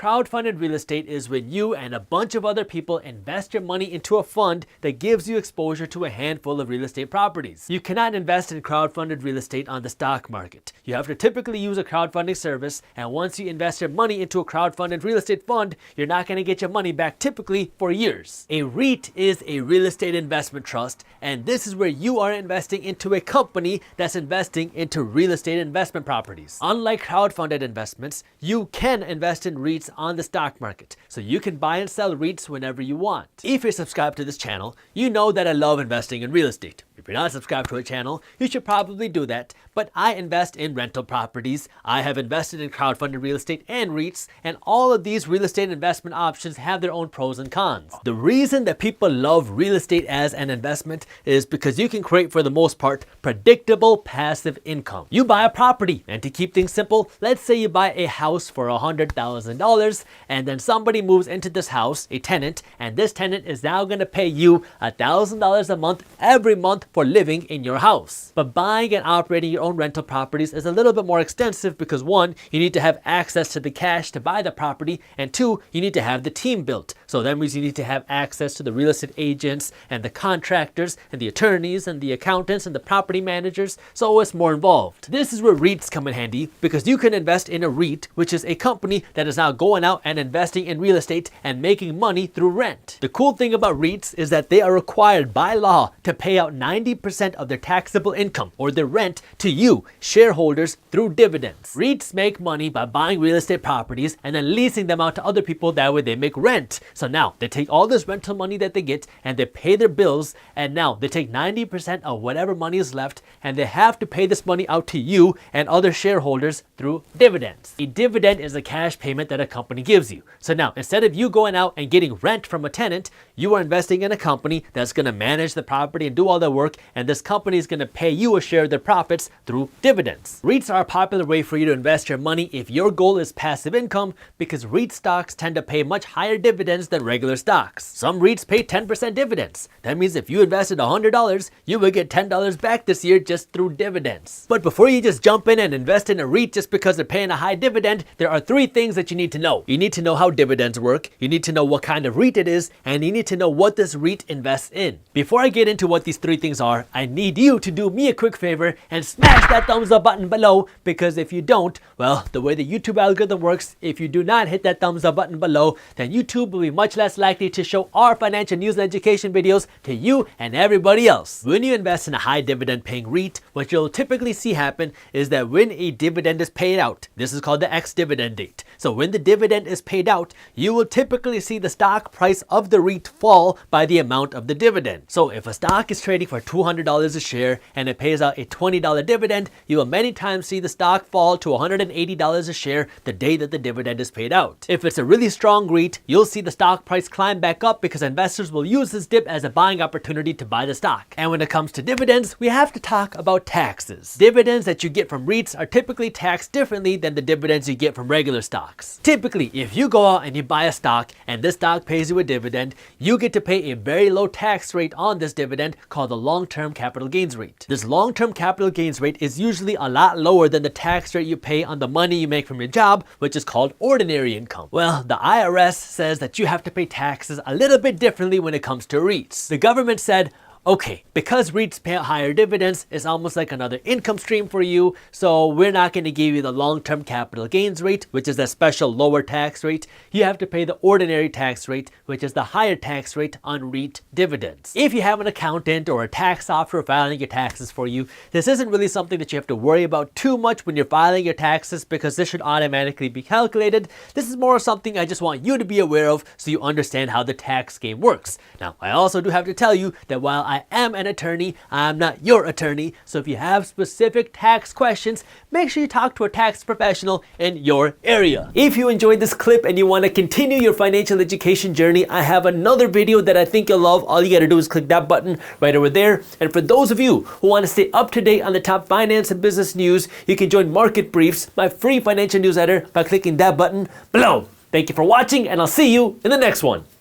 crowdfunded real estate is when you and a bunch of other people invest your money into a fund that gives you exposure to a handful of real estate properties. You cannot invest in crowdfunded real estate on the stock market. You have to typically use a crowdfunding service, and once you invest your money into a crowdfunded real estate fund, you're not going to get your money back typically for years. A REIT is a real estate investment trust, and this is where you are investing into a company that's investing into real estate investment properties. Unlike crowdfunded investments, you can invest in REITs on the stock market, so you can buy and sell REITs whenever you want. If you're subscribed to this channel, you know that I love investing in real estate. If you're not subscribed to a channel, you should probably do that, but I invest in rental properties, I have invested in crowdfunded real estate and REITs, and all of these real estate investment options have their own pros and cons. The reason that people love real estate as an investment is because you can create, for the most part, predictable passive income. You buy a property, and to keep things simple, let's say you buy a house for $100,000, and then somebody moves into this house, a tenant, and this tenant is now going to pay you $1,000 a month every month for living in your house. But buying and operating your own rental properties is a little bit more extensive because one, you need to have access to the cash to buy the property, and two, you need to have the team built. So that means you need to have access to the real estate agents and the contractors and the attorneys and the accountants and the property managers, so it's more involved. This is where REITs come in handy because you can invest in a REIT, which is a company that is now going out and investing in real estate and making money through rent. The cool thing about REITs is that they are required by law to pay out 90% of their taxable income or their rent to you, shareholders, through dividends. REITs make money by buying real estate properties and then leasing them out to other people. That way they make rent. So now they take all this rental money that they get and they pay their bills, and now they take 90% of whatever money is left and they have to pay this money out to you and other shareholders through dividends. A dividend is a cash payment that a company gives you. So now instead of you going out and getting rent from a tenant, you are investing in a company that's going to manage the property and do all the work, and this company is going to pay you a share of their profits through dividends. REITs are a popular way for you to invest your money if your goal is passive income, because REIT stocks tend to pay much higher dividends than regular stocks. Some REITs pay 10% dividends. That means if you invested $100, you will get $10 back this year just through dividends. But before you just jump in and invest in a REIT just because they're paying a high dividend, there are three things that you need to know. You need to know how dividends work, you need to know what kind of REIT it is, and you need to know what this REIT invests in. Before I get into what these three things are, I need you to do me a quick favor and smash that thumbs up button below, because if you don't, well, the way the YouTube algorithm works, if you do not hit that thumbs up button below, then YouTube will be much less likely to show our financial news and education videos to you and everybody else. When you invest in a high dividend paying REIT, what you'll typically see happen is that when a dividend is paid out, this is called the ex-dividend date. So when the dividend is paid out, you will typically see the stock price of the REIT fall by the amount of the dividend. So if a stock is trading for $200 a share and it pays out a $20 dividend, you will many times see the stock fall to $180 a share the day that the dividend is paid out. If it's a really strong REIT, you'll see the stock price climb back up because investors will use this dip as a buying opportunity to buy the stock. And when it comes to dividends, we have to talk about taxes. Dividends that you get from REITs are typically taxed differently than the dividends you get from regular stocks. Typically, if you go out and you buy a stock and this stock pays you a dividend, you get to pay a very low tax rate on this dividend called the long-term capital gains rate. This long-term capital gains rate is usually a lot lower than the tax rate you pay on the money you make from your job, which is called ordinary income. Well, the IRS says that you have to pay taxes a little bit differently when it comes to REITs. The government said, okay, because REITs pay out higher dividends, it's almost like another income stream for you, so we're not going to give you the long-term capital gains rate, which is that special lower tax rate. You have to pay the ordinary tax rate, which is the higher tax rate on REIT dividends. If you have an accountant or a tax software filing your taxes for you, this isn't really something that you have to worry about too much when you're filing your taxes, because this should automatically be calculated. This is more something I just want you to be aware of so you understand how the tax game works. Now, I also do have to tell you that while I am an attorney, I'm not your attorney, so if you have specific tax questions, make sure you talk to a tax professional in your area. If you enjoyed this clip and you want to continue your financial education journey, I have another video that I think you'll love. All you gotta do is click that button right over there. And for those of you who want to stay up to date on the top finance and business news, you can join Market Briefs, my free financial newsletter, by clicking that button below. Thank you for watching, and I'll see you in the next one.